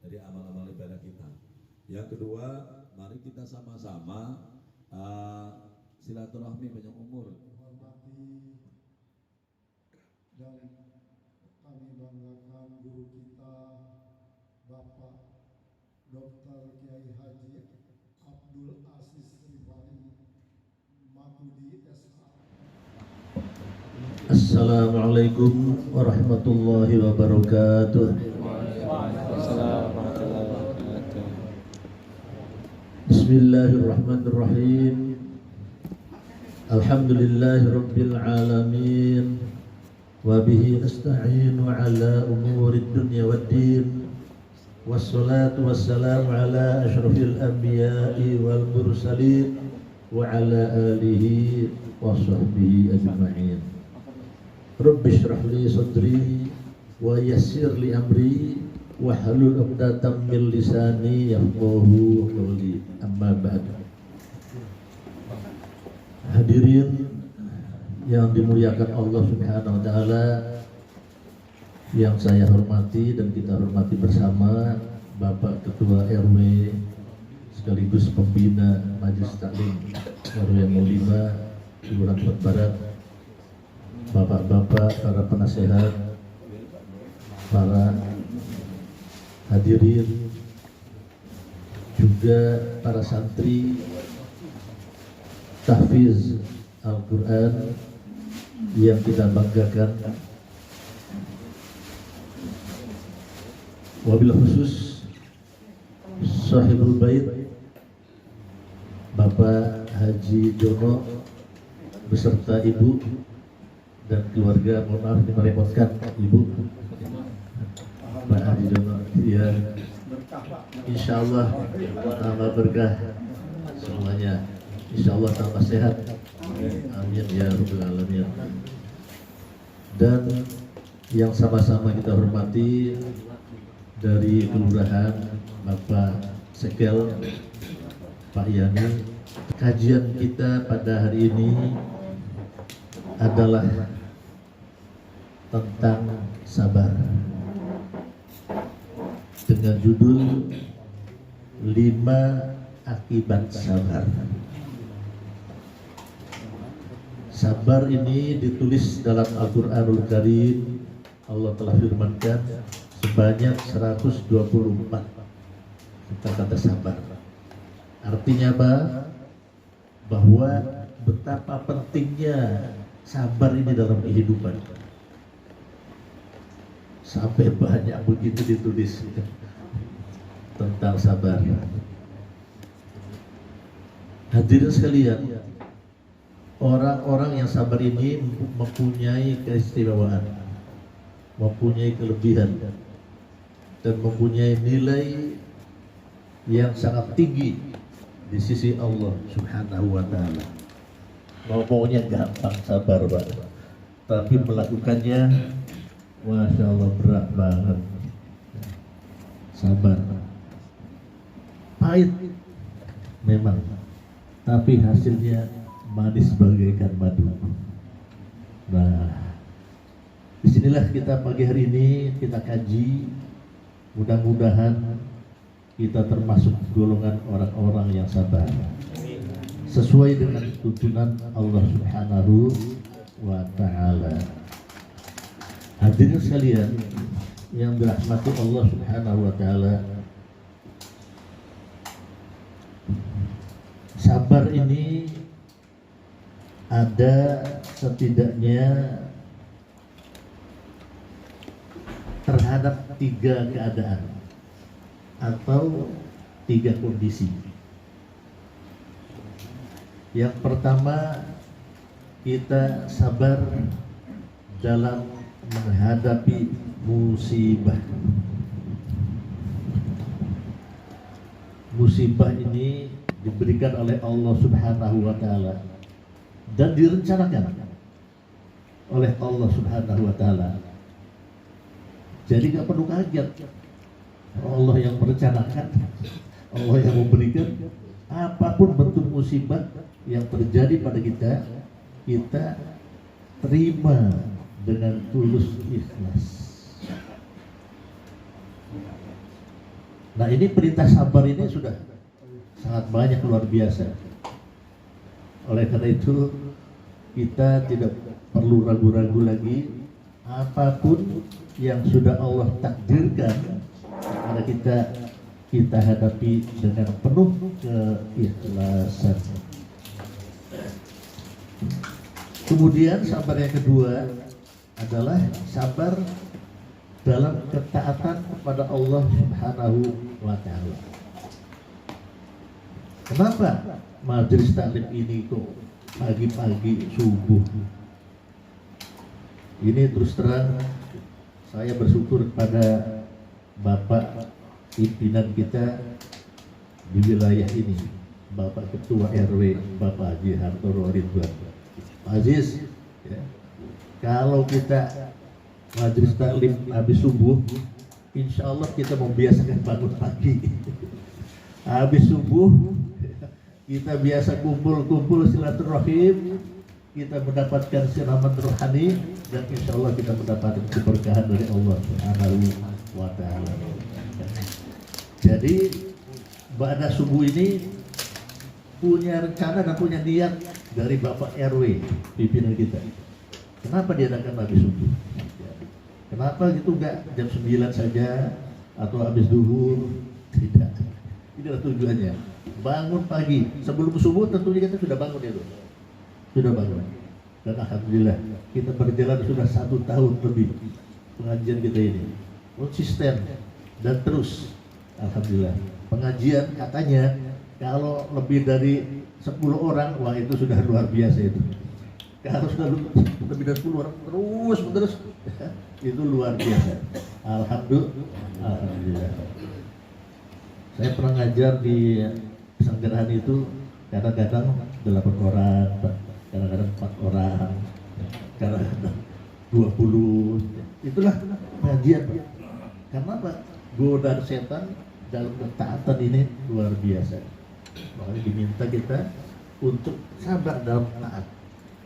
dari amal-amal ibadah kita. Yang kedua, mari kita sama-sama silaturahmi panjang umur. Hormati dan kami banggakan guru kita Bapak Dr. Kiai Haji Abdul Aziz Rifai Mahmudi SH. Assalamualaikum warahmatullahi wabarakatuh. Bismillahirrahmanirrahim. Alhamdulillahi rabbil alamin. Wa bihi nasta'inu ala umurid dunya waddin. Wassalatu wassalamu ala asyrafil anbiya'i wal mursalin wa ala alihi wa sahbihi ajma'in. Rabbi shrah li sadri wa yassir li amri wahlul 'uqdatam min lisani yafqahu qawli. Amma ba'd. Hadirin yang dimuliakan Allah Subhanahu wa taala, yang saya hormati dan kita hormati bersama Bapak Ketua RW sekaligus pembina Majelis Taklim RW 05 Kelurahan Kota Barat, bapak-bapak, para penasehat, para hadirin, juga para santri tahfiz Al-Quran yang kita banggakan. Wabil khusus Sahibul Bait Bapak Haji Jono beserta Ibu dan keluarga. Mohon maaf ini merepotkan Ibu, Pak Haji Jono. Ya, insya Allah tambah berkah semuanya, insya Allah tambah sehat, amin ya rabbal alamin. Dan yang sama-sama kita hormati dari kelurahan Bapak Sekel, Pak Yani. Kajian kita pada hari ini adalah tentang sabar dengan judul 5 akibat sabar. Sabar ini ditulis dalam Al-Quranul Karim. Allah telah firmankan sebanyak 124 kata-kata sabar. Artinya apa? Bahwa betapa pentingnya sabar ini dalam kehidupan. Sampai banyak begitu ditulis tentang sabar. Hadirin sekalian, orang-orang yang sabar ini mempunyai keistimewaan, mempunyai kelebihan, dan mempunyai nilai yang sangat tinggi di sisi Allah Subhanahu wa ta'ala. Ngomongnya gampang sabar, Pak, tapi melakukannya Masya Allah berat banget. Sabar pahit memang, tapi hasilnya manis bagaikan madu. Nah, disinilah kita pagi hari ini kita kaji. Mudah-mudahan kita termasuk golongan orang-orang yang sabar sesuai dengan tuntunan Allah Subhanahu wa ta'ala. Hadirin sekalian yang dirahmati Allah Subhanahu wa ta'ala, sabar ini ada setidaknya terhadap 3 keadaan atau 3 kondisi. Yang pertama, kita sabar dalam menghadapi musibah. Musibah ini diberikan oleh Allah Subhanahu wa ta'ala dan direncanakan oleh Allah Subhanahu wa ta'ala. Jadi gak perlu kaget, Allah yang merencanakan, Allah yang memberikan. Apapun bentuk musibah yang terjadi pada kita, kita terima dengan tulus ikhlas. Nah ini perintah sabar ini sudah sangat banyak, luar biasa. Oleh karena itu kita tidak perlu ragu-ragu lagi, apapun yang sudah Allah takdirkan kepada kita hadapi dengan penuh keikhlasan. Kemudian sabar yang kedua adalah sabar dalam ketaatan kepada Allah Subhanahu wa Ta'ala. Kenapa majelis taklim ini kok pagi-pagi subuh? Ini terus terang saya bersyukur kepada Bapak pimpinan kita di wilayah ini, Bapak Ketua RW, Bapak Haji Hartoro Ridwan. Pak Aziz, ya, kalau kita majelis taklim habis subuh, insya Allah kita membiasakan bangun pagi. Habis subuh kita biasa kumpul-kumpul silaturahim, kita mendapatkan siraman rohani, dan insya Allah kita mendapatkan keberkahan dari Allah Subhanahu wa Ta'ala. Jadi pada subuh ini punya rencana dan punya niat dari Bapak RW pimpinan kita. Kenapa diadakan habis subuh? Kenapa gitu enggak jam 9 saja atau habis duhur? Tidak. Inilah tujuannya. Bangun pagi sebelum subuh, tentunya kita sudah bangun itu. Sudah bangun. Dan alhamdulillah kita berjalan sudah 1 tahun lebih pengajian kita ini. Konsisten dan terus. Alhamdulillah. Pengajian katanya kalau lebih dari 10 orang, wah itu sudah luar biasa itu. Kalau sudah lebih dari 10 orang terus itu luar biasa. Alhamdulillah. Saya pernah ngajar di Pesanggerahan itu kadang-kadang 8 orang, kadang-kadang 4 orang, kadang-kadang 20. Itulah pengajian. Karena apa? Godaan setan dalam ketaatan ini luar biasa. Makanya diminta kita untuk sabar dalam taat.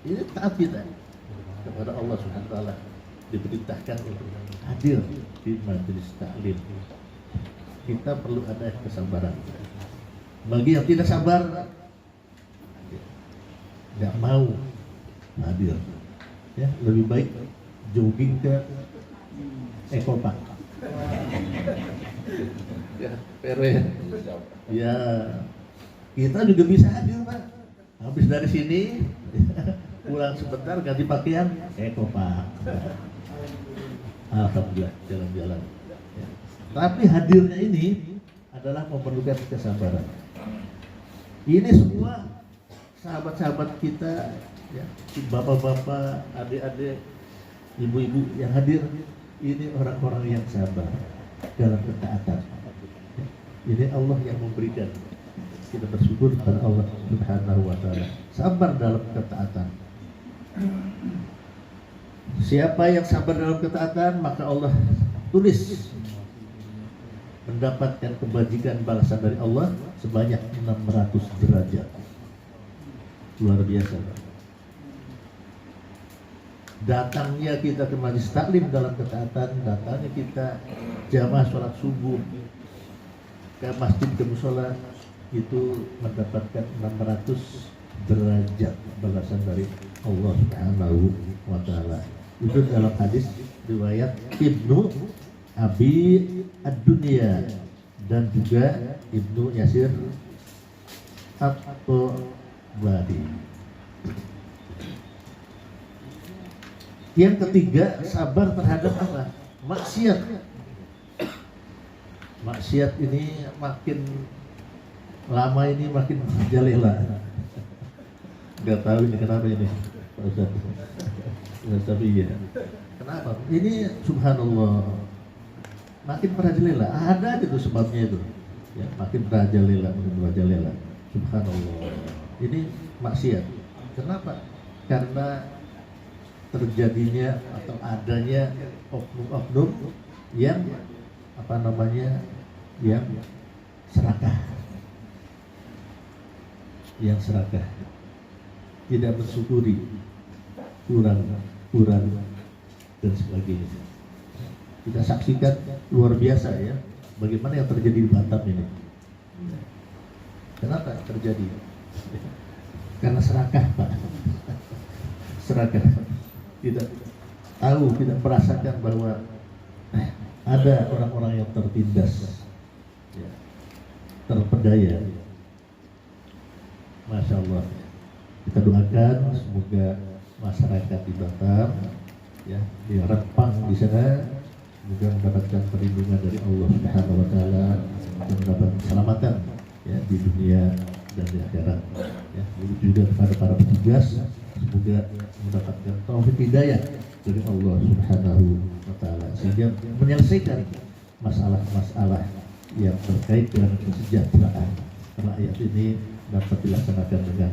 Ini taat kita kepada Allah Subhanahu wa Ta'ala, diperintahkan untuk hadir di majelis taklim. Kita perlu ada kesabaran. Bagi yang tidak sabar, nggak mau hadir, ya lebih baik jogging ke Ekopark. Ya, PRW. Ya, kita juga bisa hadir, Pak. Habis dari sini pulang sebentar ganti pakaian Ekopark. Alhamdulillah, jalan-jalan. Ya. Tapi hadirnya ini adalah memerlukan kesabaran. Ini semua sahabat-sahabat kita, ya, bapak-bapak, adik-adik, ibu-ibu yang hadir, ini orang-orang yang sabar dalam ketaatan. Ya. Ini Allah yang memberikan. Kita bersyukur kepada Allah Subhanahu wa Ta'ala. Sabar dalam ketaatan. Siapa yang sabar dalam ketaatan, maka Allah tulis mendapatkan kebajikan balasan dari Allah sebanyak 600 derajat. Luar biasa. Datangnya kita ke majelis taklim dalam ketaatan, datangnya kita jamaah sholat subuh ke masjid, ke mushola, itu mendapatkan 600 derajat balasan dari Allah Subhanahu wa Ta'ala. Itu dalam hadis riwayat Ibnu Abi Ad-Dunya dan juga Ibnu Yasir At-Tabari. Yang ketiga, sabar terhadap apa? Maksiat. Maksiat ini makin lama ini makin merajalela. Gak tahu ini kenapa ini, Pak Ustaz. Tapi ya, kenapa? Ini subhanallah makin merajalela. Ada aja tuh sebabnya itu. Ya, makin merajalela. Subhanallah. Ini maksiat. Kenapa? Karena terjadinya atau adanya oknum-oknum yang yang serakah, tidak bersyukuri, kurang dan sebagainya. Kita saksikan luar biasa ya, bagaimana yang terjadi di Batam ini. Kenapa terjadi? Karena serakah, Pak. Serakah. Tidak tahu, tidak merasakan bahwa ada orang-orang yang tertindas, ya, terpedaya. Masya Allah. Kita doakan semoga masyarakat di Batam, ya, di Rempang di sana, semoga mendapatkan perlindungan dari Allah Subhanahu Wa Taala dan mendapat keselamatan, ya, di dunia dan di akhirat. Ya, juga kepada para petugas, semoga mendapatkan taufik hidayah dari Allah Subhanahu Wa Taala sehingga menyelesaikan masalah-masalah yang terkait dengan kesejahteraan rakyat ini dapat dilaksanakan dengan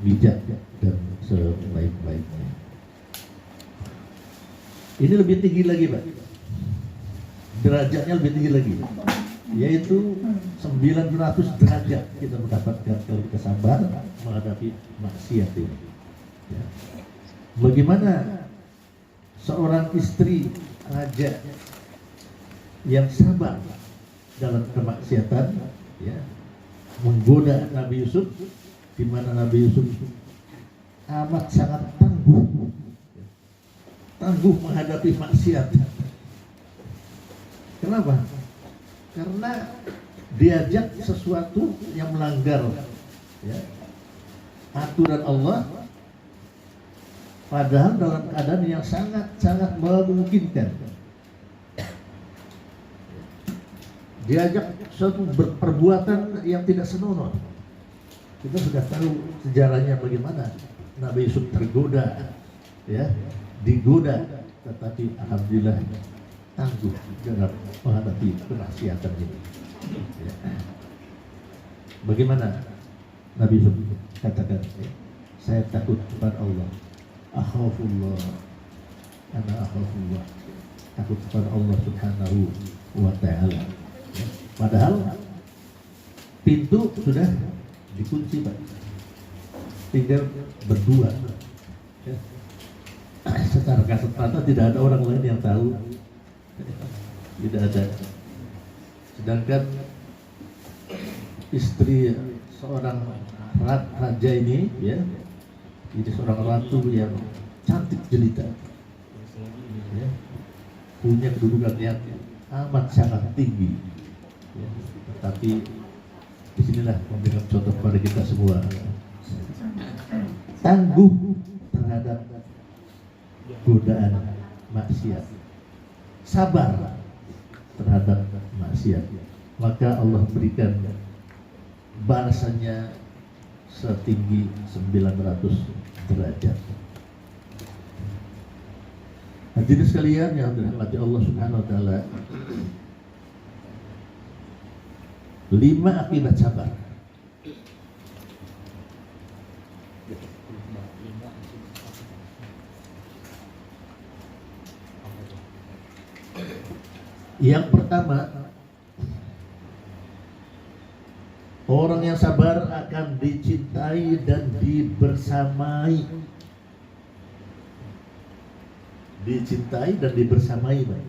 bijak dan sebaik-baiknya. Ini lebih tinggi lagi, Pak. Derajatnya lebih tinggi lagi, yaitu 900 derajat kita mendapatkan kalau kita sabar menghadapi maksiat ini. Ya. Bagaimana seorang istri raja yang sabar dalam kemaksiatan, ya, menggoda Nabi Yusuf, di mana Nabi Yusuf amat sangat tangguh menghadapi maksiat. Kenapa? Karena diajak sesuatu yang melanggar, ya, aturan Allah, padahal dalam keadaan yang sangat memungkinkan. Diajak suatu perbuatan yang tidak senonoh. Kita sudah tahu sejarahnya bagaimana Nabi Yusuf tergoda, ya, digoda, tetapi alhamdulillah tangguh dalam menghadapi kemaksiatan ini. Ya. Bagaimana Nabi Yusuf katakan, saya takut kepada Allah, akhafullah, ana akhafullah, takut kepada Allah Subhanahu Wa Taala. Ya. Padahal pintu sudah dikunci, Pak, tinggal berdua, ya. Secara kasat mata tidak ada orang lain yang tahu, tidak ada. Sedangkan istri seorang raja ini, ya, ini seorang ratu yang cantik jelita, ya, punya kedudukan yang amat sangat tinggi, ya. Tetapi disinilah memberikan contoh kepada kita semua, tangguh terhadap godaan maksiat, sabar terhadap maksiat, maka Allah berikan balasannya setinggi 900 derajat. Hadirin sekalian yang dirahmati Allah Subhanahu Wa Taala, 5 akibat sabar. Yang pertama, orang yang sabar akan dicintai dan dibersamai. Dicintai dan dibersamai, Pak.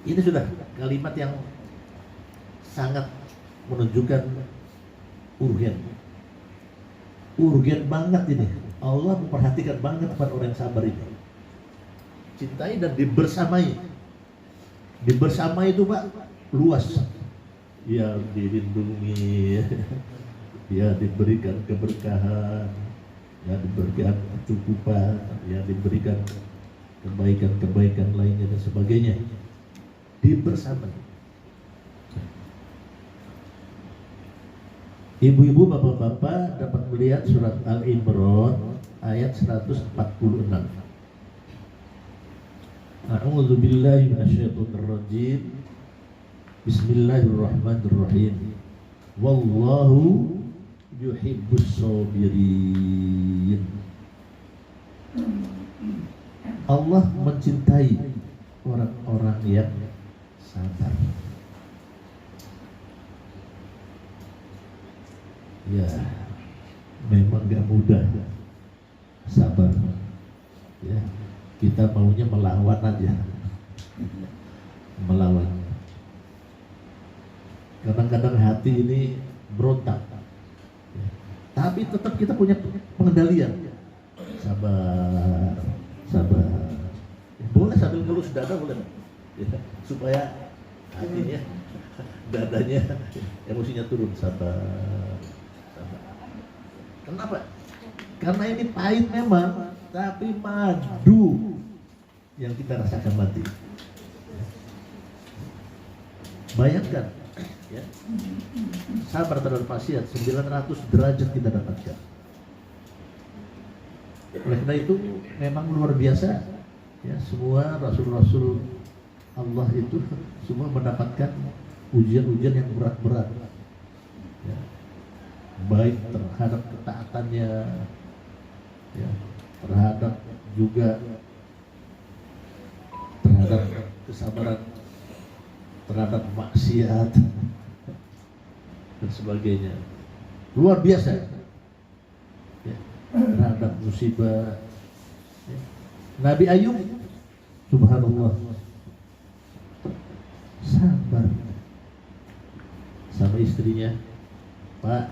Ini sudah kalimat yang sangat menunjukkan urgen. Urgen banget ini. Allah memperhatikan banget pada orang yang sabar ini. Cintai dan dibersamai. Dibersamai itu, Pak, luas. Ya, dilindungi, ya, diberikan keberkahan, ya, diberikan kecukupan, ya, diberikan kebaikan-kebaikan lainnya dan sebagainya. Dibersamai. Ibu-ibu, bapak-bapak dapat melihat surat Al-Imran ayat 146. A'udzu billahi minasyaitonir rajim. Bismillahirrahmanirrahim. Wallahu yuhibbus sabirin. Allah mencintai orang-orang yang sabar. Ya, memang gak mudah sabar. Ya, kita maunya melawan aja, melawan. Kadang-kadang hati ini berontak, ya. Tapi tetap kita punya pengendalian. Sabar, sabar. Boleh sambil ngelus dada, boleh, ya, supaya hatinya, dadanya, emosinya turun. Sabar, sabar. Kenapa? Karena ini pahit memang, tapi madu yang kita rasakan mati. Bayangkan, ya, sabar terhadap maksiat 900 derajat kita dapatkan. Oleh karena itu memang luar biasa, ya, semua rasul-rasul Allah itu semua mendapatkan ujian-ujian yang berat-berat, ya, baik terhadap ketaatannya, ya, terhadap juga terhadap kesabaran terhadap maksiat dan sebagainya, luar biasa, ya, terhadap musibah, ya. Nabi Ayub, subhanallah, sabar sama istrinya. Pak,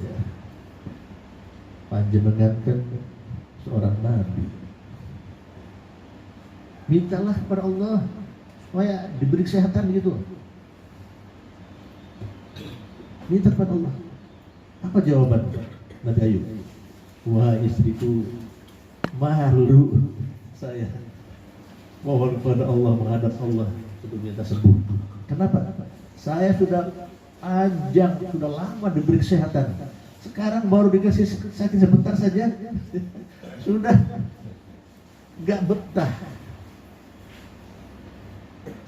ya, panjenengan kan seorang nabi, mintalah kepada Allah supaya diberi kesehatan gitu. Minta kepada Allah. Apa jawaban Nabi Ayub? Wah, istriku, malu saya mohon kepada Allah, menghadap Allah untuk minta sembuh. Kenapa? Saya sudah panjang, sudah lama diberi kesehatan. Sekarang baru dikasih sakit sebentar saja, sudah gak betah.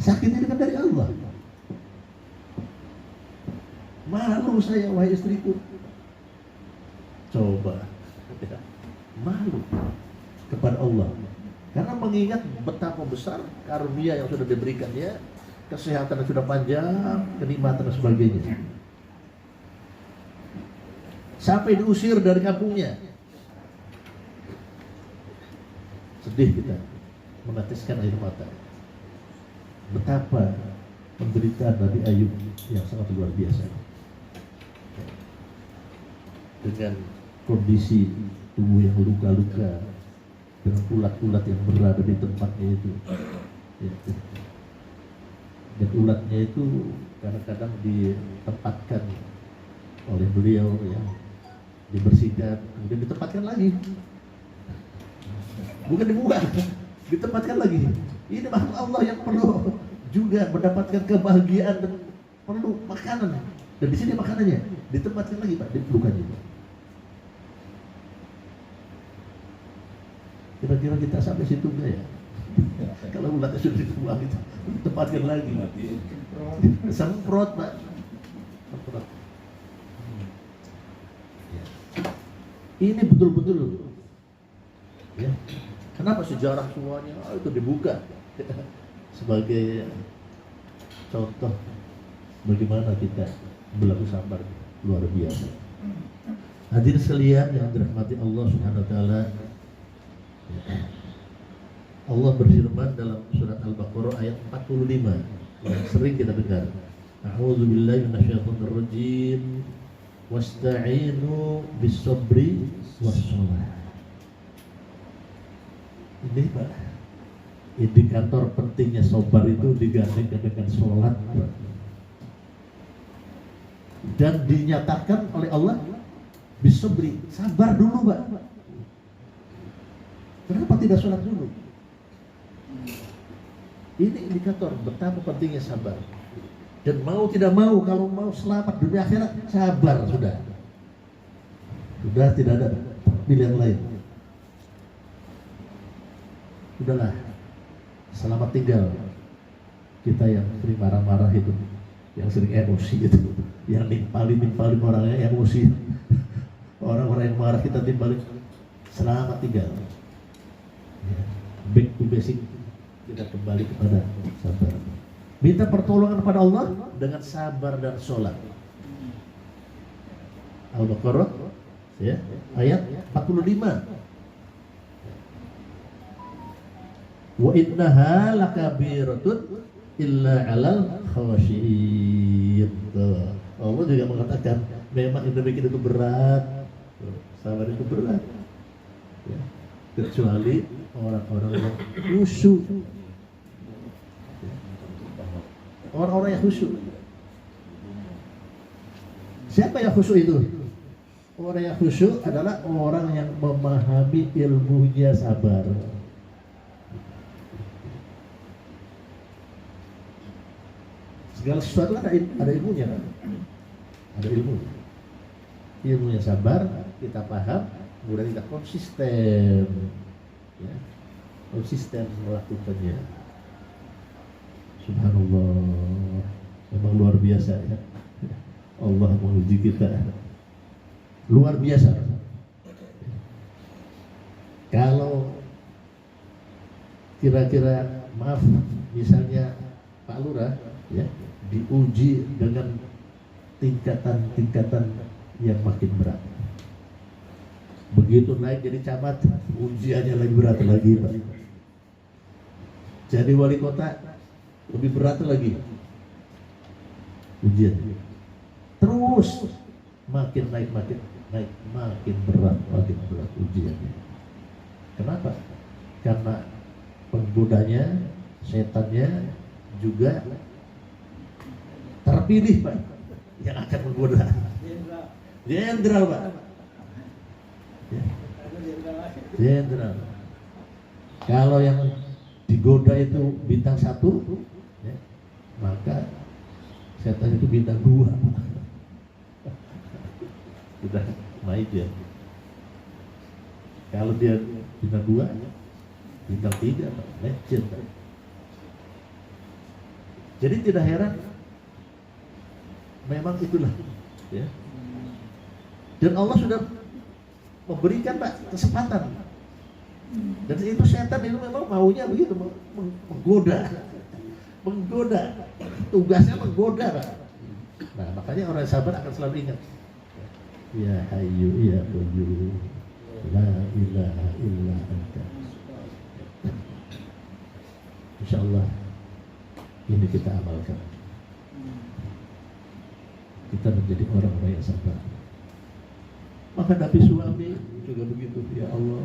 Sakit ini kan dari Allah. Malu saya, wahai istriku. Coba, ya, malu kepada Allah. Karena mengingat betapa besar karunia yang sudah diberikannya, kesehatan yang sudah panjang, kenikmatan dan sebagainya. Sampai diusir dari kampungnya. Sedih kita, meneteskan air mata. Betapa penderitaan Nabi Ayub yang sangat luar biasa. Dengan kondisi tubuh yang luka-luka, dengan ulat-ulat yang berada di tempatnya itu, ya. Dan ulatnya itu kadang-kadang ditempatkan oleh beliau, ya, dibersihkan, kemudian ditempatkan lagi, bukan dibuang, ditempatkan lagi. Ini makhluk Allah yang perlu juga mendapatkan kebahagiaan dan perlu makanan. Dan di sini makanannya ditempatkan lagi, Pak, di lukanya. Kira-kira kita sampai situ enggak ya? Kalau ulatnya sudah dibuang itu, tempatkan lagi. Semprot, Pak. Semprot. Ini betul-betul, ya. Kenapa sejarah semuanya itu dibuka sebagai contoh bagaimana kita berlaku sabar luar biasa. Hadirin sekalian yang dirahmati Allah Subhanahu wa taala. Allah berfirman dalam surat Al-Baqarah ayat 45 yang sering kita dengar. A'udzu billahi minasyaitonir rajim. Wasta'inu bis-sabri was-shalah. Ini, Pak, indikator pentingnya sabar itu digandengkan dengan sholat, dan dinyatakan oleh Allah bis-sabri, sabar dulu, Pak. Kenapa tidak sholat dulu? Ini indikator betapa pentingnya sabar. Dan mau tidak mau, kalau mau selamat dunia akhirat, sabar sudah. Sudah tidak ada pilihan lain. Udahlah, selamat tinggal. Kita yang sering marah-marah itu, yang sering emosi itu, yang nimpalin orangnya emosi. Orang-orang yang marah kita timpalin, selamat tinggal. Back to basic, kita kembali kepada sabar. Minta pertolongan kepada Allah dengan sabar dan sholat. Al-Baqarah, ya, ayat 45. Wa innaha lakabiratun illa 'alal khashiyin. Rasulullah juga mengatakan memang yang demikian itu berat, sabar itu berat, ya. Kecuali orang-orang yang khusyuk, orang-orang yang khusyuk. Siapa yang khusyuk itu? Orang yang khusyuk adalah orang yang memahami ilmunya sabar. Segala sesuatu ada ilmunya kan? Ada ilmu. Ilmunya sabar, kita paham, kemudian kita konsisten, ya. Konsisten melakukannya. Subhanallah, memang luar biasa ya. Allah menguji kita luar biasa. Kalau kira-kira maaf, misalnya Pak Lurah ya diuji dengan tingkatan-tingkatan yang makin berat. Begitu naik jadi camat, ujiannya lebih berat lagi, Pak. Jadi wali kota lebih berat lagi ujian. Terus makin naik makin berat ujiannya. Kenapa? Karena penggodanya, setannya juga terpilih, Pak, yang akan menggoda. Jenderal, Pak. Jenderal. Kalau yang digoda itu bintang 1, ya, maka setan itu bintang 2. Sudah naik dia. Kalau dia bintang 2, bintang 3, Pak, legend. Jadi tidak heran, memang itulah, ya. Dan Allah sudah memberikan, Pak, kesempatan. Dan itu setan itu memang maunya begitu, menggoda. Tugasnya menggoda, Pak. Nah, makanya orang sabar akan selalu ingat, ya Hayyu ya Qayyum, la ilaha illa anta. Insyaallah ini kita amalkan. Kita menjadi orang yang sabar. Maka Nabi suami juga begitu. Ya Allah,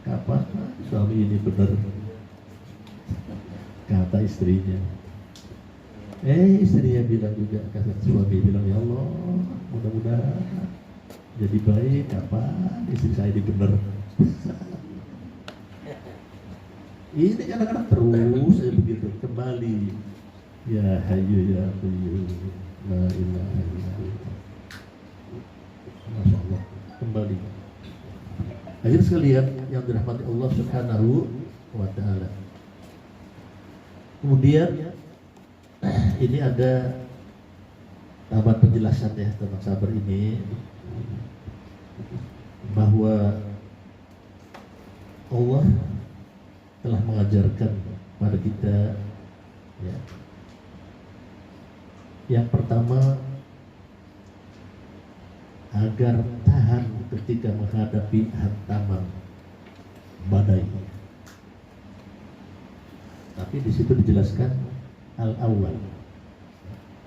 kapan suami ini benar? Kata istrinya. Istrinya bilang juga, kata suami bilang, ya Allah, mudah-mudahan jadi baik. Kapan istri saya ini benar? Ini kadang-kadang terus saya begitu kembali. Ya Hayyu ya Qayyum, la ilaha illa anta. Masya Allah, kembali. Hadirin sekalian yang dirahmati Allah Subhanahu wa Ta'ala. Kemudian ini ada tambahan penjelasan ya tentang sabar ini, bahwa Allah telah mengajarkan pada kita, ya, yang pertama, agar tahan ketika menghadapi hantaman badai. Tapi di situ dijelaskan al-awwal,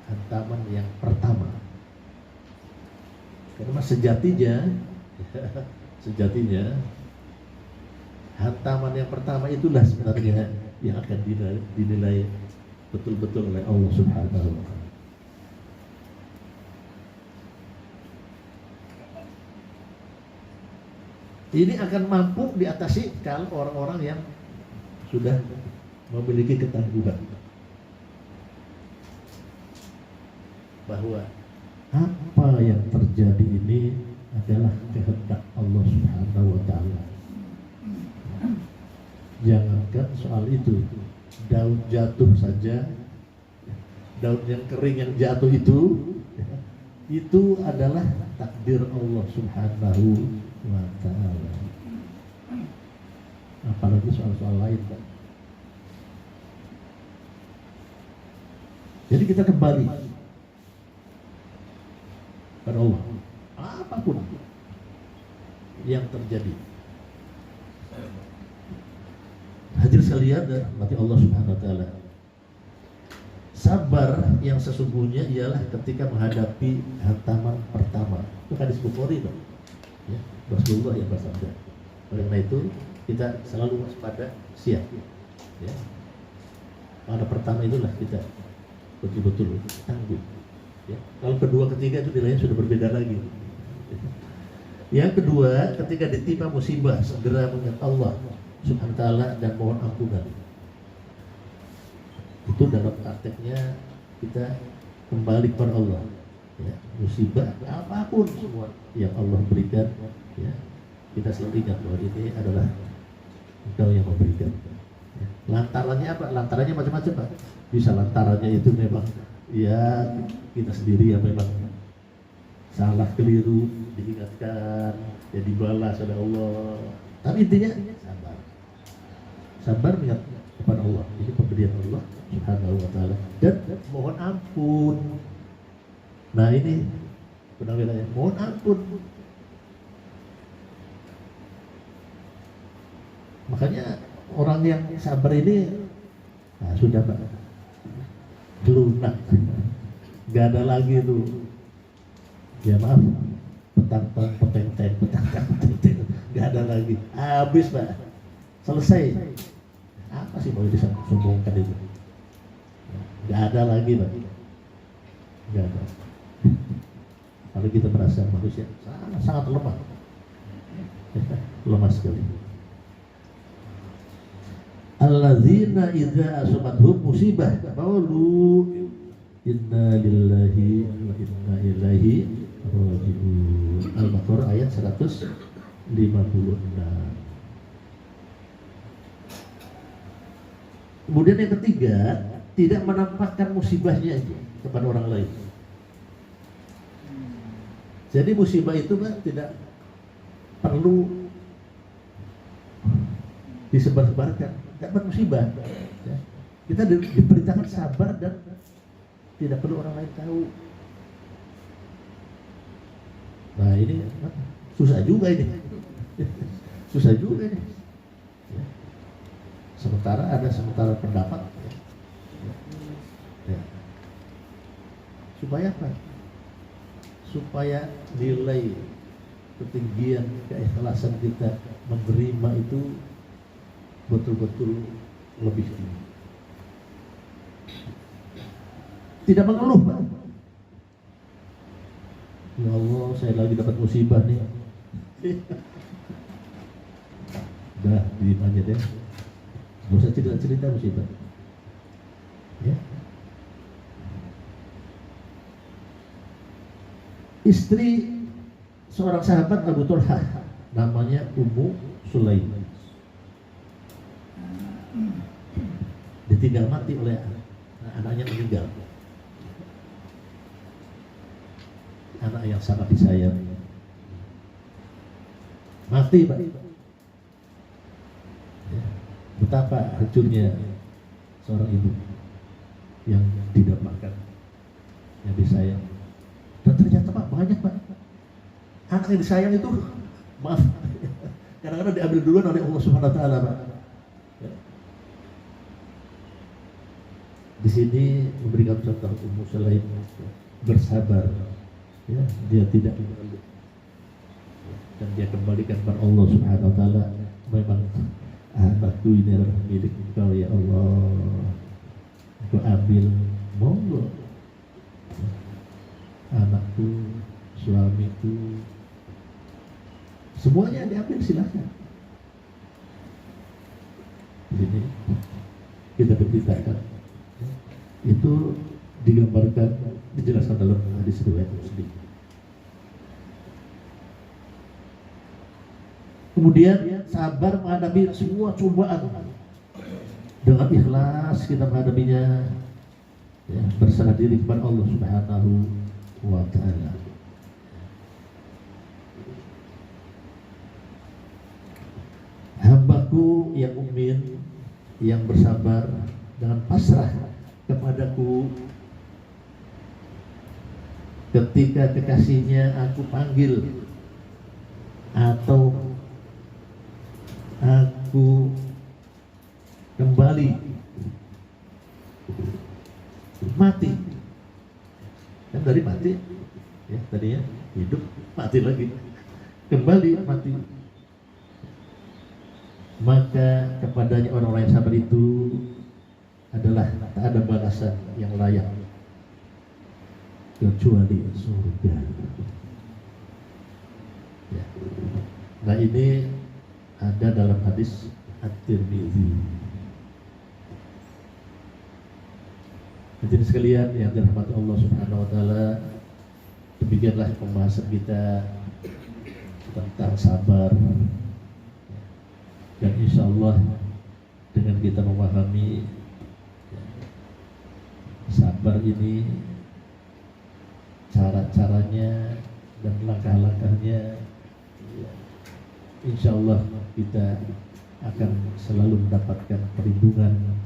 hantaman yang pertama. Karena sejatinya hantaman yang pertama itulah sebenarnya yang akan dinilai betul-betul oleh Allah Subhanahu wa Ta'ala. Ini akan mampu diatasi kalau orang-orang yang sudah memiliki ketangguhan, bahwa apa yang terjadi ini adalah kehendak Allah Subhanahu wa Ta'ala. Jangankan soal itu, daun jatuh saja, daun yang kering yang jatuh itu adalah takdir Allah Subhanahu wa Ta'ala. Apalagi soal-soal lain, Pak. Jadi kita kembali pada Allah, apapun yang terjadi. Hadirin sekalian dan rahmati Allah Subhanahu wa Ta'ala, sabar yang sesungguhnya ialah ketika menghadapi hantaman pertama. Itu hadis Bukhari dong. Ya, Rasulullah yang bersabda. Oleh karena itu kita selalu waspada, siap. Ya. Pada pertama itulah kita betul-betul tangguh. Ya. Kalau kedua, ketiga itu nilainya sudah berbeda lagi. Yang kedua, ketika ditimpa musibah segera mengingat Allah Subhanahu wa taala dan mohon ampunan. Itu dalam prakteknya kita kembali kepada Allah. Ya, musibah apapun semua yang Allah berikan, ya, kita selalu ingat bahwa ini adalah Engkau yang memberikan. Ya. Lantarannya apa? Lantarannya macam-macam, Pak. Bisa lantarannya itu memang ya kita sendiri yang memang salah keliru diingatkan, ya dibalas oleh Allah. Tapi intinya sabar. Sabar mengingat kepada Allah. Ini pemberian Allah Subhanahu wa taala dan mohon ampun. Nah ini benar-benar mohon ampun. Makanya orang yang sabar ini sudah lunak, nggak ada lagi tuh. Ya maaf, petang-petang, peteng-teng, nggak ada lagi. Habis Pak, selesai. Apa sih mau disombongkan itu? Nggak ada lagi Pak. Nggak ada. Kalau kita merasa manusia sangat lemah, lemah sekali. Alladzina idza asabathum musibah qalu inna lillahi wa inna ilaihi raji'un. Al-Baqarah ayat 156. Kemudian yang ketiga, tidak menampakkan musibahnya kepada orang lain. Jadi musibah itu kan tidak perlu disebar-sebarkan. Dapat musibah, ya. Kita diperintahkan sabar dan tidak perlu orang lain tahu. Nah ini susah juga ini, susah juga ini. Ya. Sementara pendapat, ya. Supaya apa? Supaya nilai ketinggian keikhlasan kita menerima itu betul-betul lebih tinggi. Tidak mengeluh, Pak. Ya Allah, saya lagi dapat musibah nih. Udah, diam aja deh. Gak usah cerita musibah. Ya. Istri seorang sahabat Abu Talha, namanya Ummu Sulaim, ditinggal mati oleh anaknya, meninggal. Anak yang sangat disayang mati, Pak. Ya. Betapa hancurnya seorang ibu yang didambakan, yang disayang. Dan ternyata Pak, banyak Pak anak yang disayang itu, maaf, kadang-kadang diambil duluan oleh Allah Subhanahu wa taala, Pak. Ya. Di sini memberikan contoh Ummu Sulaim bersabar, ya, dia tidak mengeluh, dan dia kembalikan kepada Allah Subhanahu wa taala. Memang anakku ini adalah milik Engkau ya Allah, Engkau ambil, monggo. Anakku, suamiku, semuanya diambil, silahkan. Di sini kita berceritakan, itu digambarkan, dijelaskan dalam hadis riwayat Muslim. Kemudian sabar menghadapi semua cobaan dengan ikhlas kita menghadapinya, ya, berserah diri kepada Allah Subhanahu wa ta'ala. Hambaku yang mukmin, yang bersabar dengan pasrah kepadaku ketika kekasihnya aku panggil atau aku kembali dari mati, ya tadinya hidup, mati lagi, kembali mati. Maka kepadanya orang-orang yang sabar itu adalah tak ada balasan yang layak kecuali surga. Ya. Nah ini ada dalam hadis At-Tirmidzi. Hadirin sekalian yang dirahmati Allah Subhanahu wa taala, demikianlah pembahasan kita tentang sabar. Dan insya Allah dengan kita memahami sabar ini, cara-caranya dan langkah-langkahnya, insya Allah kita akan selalu mendapatkan perlindungan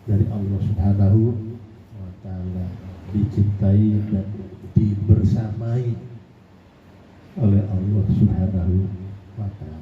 dari Allah Subhanahu wa taala, dicintai dan dibersamai oleh Allah Subhanahu wa taala.